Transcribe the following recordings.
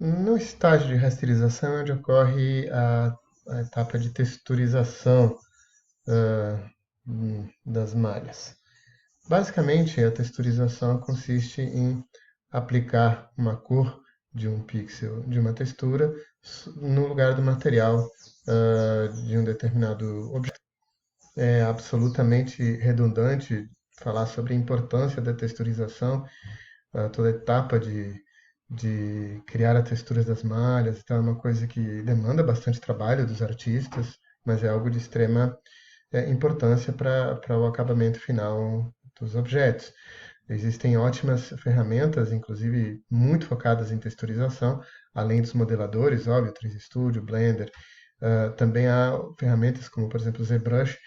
No estágio de rasterização é onde ocorre a etapa de texturização das malhas. Basicamente, a texturização consiste em aplicar uma cor de um pixel de uma textura no lugar do material de um determinado objeto. É absolutamente redundante falar sobre a importância da texturização, toda a etapa de criar as texturas das malhas. Então, é uma coisa que demanda bastante trabalho dos artistas, mas é algo de extrema importância para o acabamento final dos objetos. Existem ótimas ferramentas, inclusive muito focadas em texturização, além dos modeladores, óbvio, 3D Studio, Blender. Também há ferramentas como, por exemplo, o ZBrush,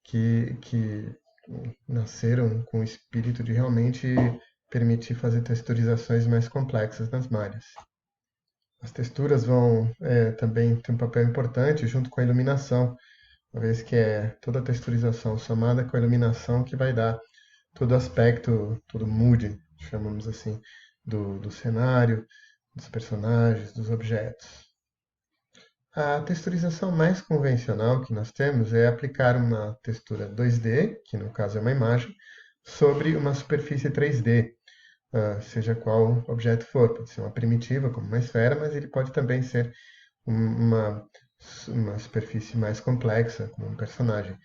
que nasceram com o espírito de realmente permitir fazer texturizações mais complexas nas malhas. As texturas vão também ter um papel importante junto com a iluminação, uma vez que é toda a texturização somada com a iluminação que vai dar todo o aspecto, todo o mood, chamamos assim, do cenário, dos personagens, dos objetos. A texturização mais convencional que nós temos é aplicar uma textura 2D, que no caso é uma imagem, sobre uma superfície 3D, seja qual objeto for. Pode ser uma primitiva, como uma esfera, mas ele pode também ser uma, uma superfície mais complexa, como um personagem.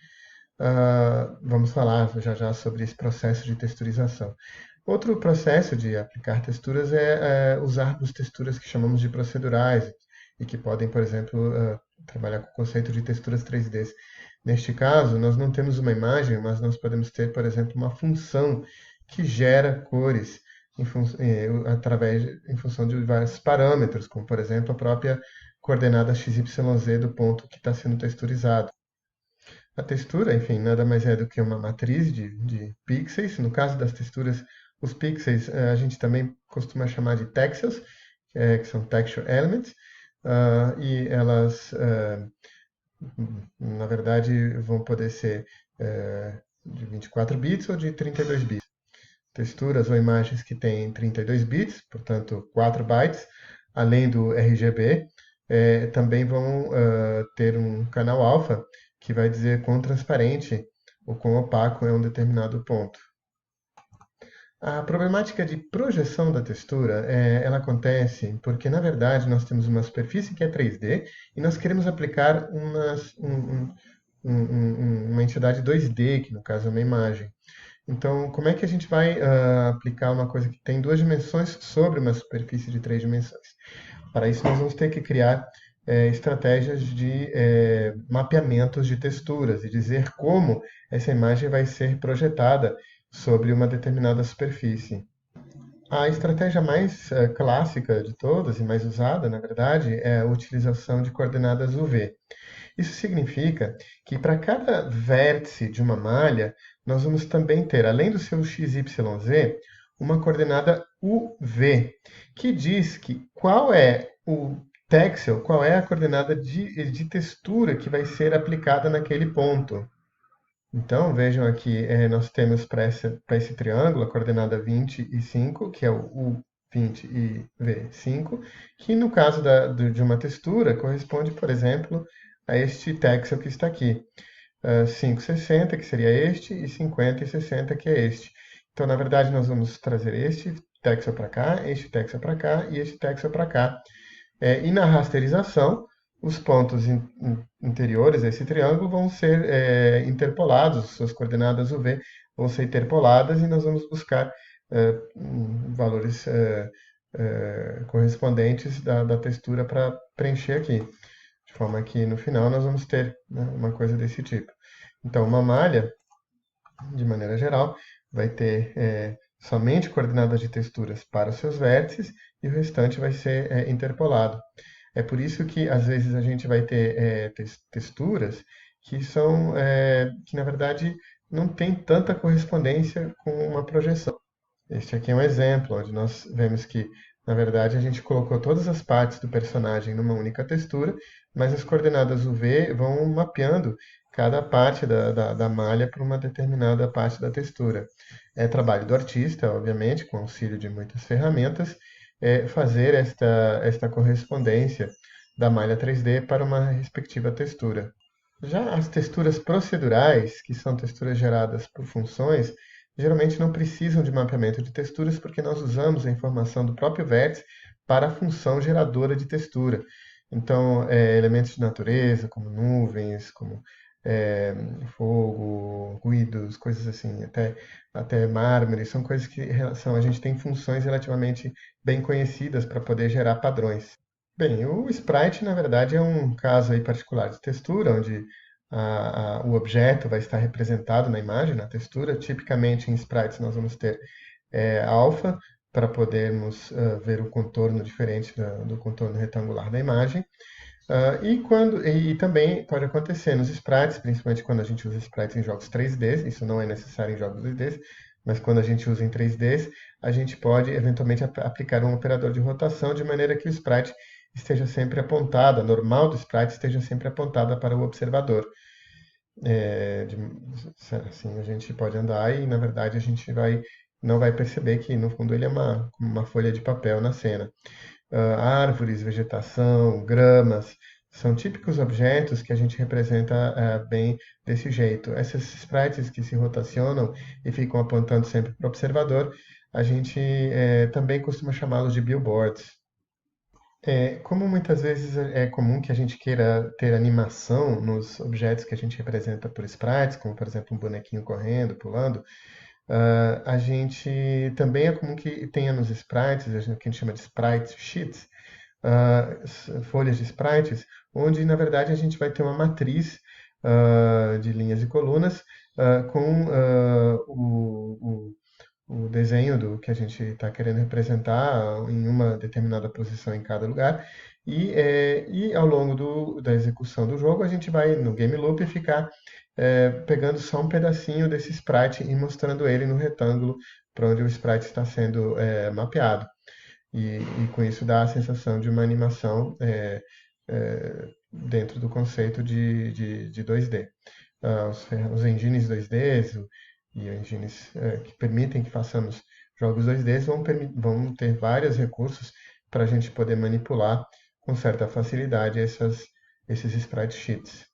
Vamos falar já já sobre esse processo de texturização. Outro processo de aplicar texturas é usarmos texturas que chamamos de procedurais e que podem, por exemplo, trabalhar com o conceito de texturas 3D. Neste caso, nós não temos uma imagem, mas nós podemos ter, por exemplo, uma função que gera cores em função de vários parâmetros, como, por exemplo, a própria coordenada XYZ do ponto que está sendo texturizado. A textura, enfim, nada mais é do que uma matriz de pixels. No caso das texturas, os pixels a gente também costuma chamar de texels, que são texture elements, e elas, na verdade, vão poder ser de 24 bits ou de 32 bits. Texturas ou imagens que têm 32 bits, portanto 4 bytes, além do RGB, também vão ter um canal alfa que vai dizer quão transparente ou quão opaco é um determinado ponto. A problemática de projeção da textura, ela acontece porque, na verdade, nós temos uma superfície que é 3D e nós queremos aplicar uma entidade 2D, que no caso é uma imagem. Então, como é que a gente vai aplicar uma coisa que tem duas dimensões sobre uma superfície de três dimensões? Para isso, nós vamos ter que criar estratégias de mapeamentos de texturas e dizer como essa imagem vai ser projetada sobre uma determinada superfície. A estratégia mais clássica de todas e mais usada, na verdade, é a utilização de coordenadas UV. Isso significa que para cada vértice de uma malha, nós vamos também ter, além do seu XYZ, uma coordenada UV, que diz que qual é o texel, qual é a coordenada de textura que vai ser aplicada naquele ponto. Então, vejam aqui, nós temos para esse triângulo a coordenada 20 e 5, que é o U20 e V5, que no caso de uma textura corresponde, por exemplo, a este texel que está aqui. 5,60, que seria este, e 50 e 60, que é este. Então, na verdade, nós vamos trazer este texel para cá, este texel para cá e este texel para cá. E na rasterização, os pontos interiores desse triângulo vão ser interpolados, suas coordenadas UV vão ser interpoladas e nós vamos buscar valores correspondentes da textura para preencher aqui. De forma que no final nós vamos ter, né, uma coisa desse tipo. Então, uma malha, de maneira geral, vai ter somente coordenadas de texturas para os seus vértices e o restante vai ser interpolado. É por isso que às vezes a gente vai ter texturas que são que na verdade não tem tanta correspondência com uma projeção. Este aqui é um exemplo onde nós vemos que na verdade a gente colocou todas as partes do personagem numa única textura, mas as coordenadas UV vão mapeando cada parte da malha para uma determinada parte da textura. É trabalho do artista, obviamente, com auxílio de muitas ferramentas, fazer esta correspondência da malha 3D para uma respectiva textura. Já as texturas procedurais, que são texturas geradas por funções, geralmente não precisam de mapeamento de texturas porque nós usamos a informação do próprio vértice para a função geradora de textura. Então, elementos de natureza, como nuvens, como é, fogo, ruídos, coisas assim, até mármore, são coisas que a gente tem funções relativamente bem conhecidas para poder gerar padrões. Bem, o sprite, na verdade, é um caso aí particular de textura, onde o objeto vai estar representado na imagem, na textura. Tipicamente, em sprites, nós vamos ter alfa, para podermos ver o contorno diferente do contorno retangular da imagem. E também pode acontecer nos sprites, principalmente quando a gente usa sprites em jogos 3D, isso não é necessário em jogos 2D, mas quando a gente usa em 3D, a gente pode eventualmente aplicar um operador de rotação de maneira que o sprite esteja sempre apontada, a normal do sprite esteja sempre apontada para o observador. Assim, a gente pode andar e, na verdade, a gente não vai perceber que, no fundo, ele é uma folha de papel na cena. Árvores, vegetação, gramas, são típicos objetos que a gente representa bem desse jeito. Esses sprites que se rotacionam e ficam apontando sempre para o observador, a gente também costuma chamá-los de billboards. Como muitas vezes é comum que a gente queira ter animação nos objetos que a gente representa por sprites, como por exemplo um bonequinho correndo, pulando, a gente também é comum que tenha nos sprites, o que a gente chama de sprite sheets, folhas de sprites, onde na verdade a gente vai ter uma matriz de linhas e colunas com o desenho do que a gente está querendo representar em uma determinada posição em cada lugar. E ao longo da execução do jogo, a gente vai no game loop ficar pegando só um pedacinho desse sprite e mostrando ele no retângulo para onde o sprite está sendo mapeado. E com isso dá a sensação de uma animação dentro do conceito de 2D. Os engines 2D e engines que permitem que façamos jogos 2D vão ter vários recursos para a gente poder manipular com certa facilidade esses sprite sheets.